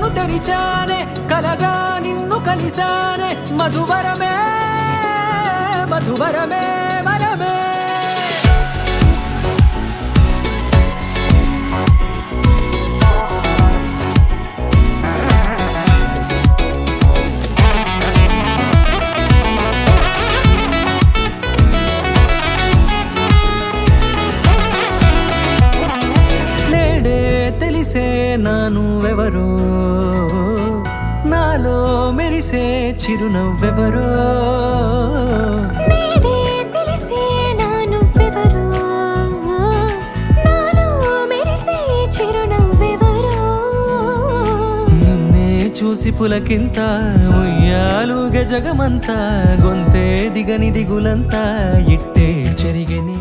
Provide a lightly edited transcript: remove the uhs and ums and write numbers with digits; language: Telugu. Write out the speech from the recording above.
కన్ను తెరిచానే కలగా నిన్ను కలిసానే మధువరమే మధువరమే వరమే తెలిసే నానువెవరో నాలో మెరిసే చిరునవ్వెవరో నేడే తెలిసే నానువెవరో నాలో మెరిసే చిరునవ్వెవరో నిన్నే చూసి పులకింత ఉయ్యాలుగ జగమంతా గొంతే దిగని దిగులంతా ఇట్టే చెరిగెనే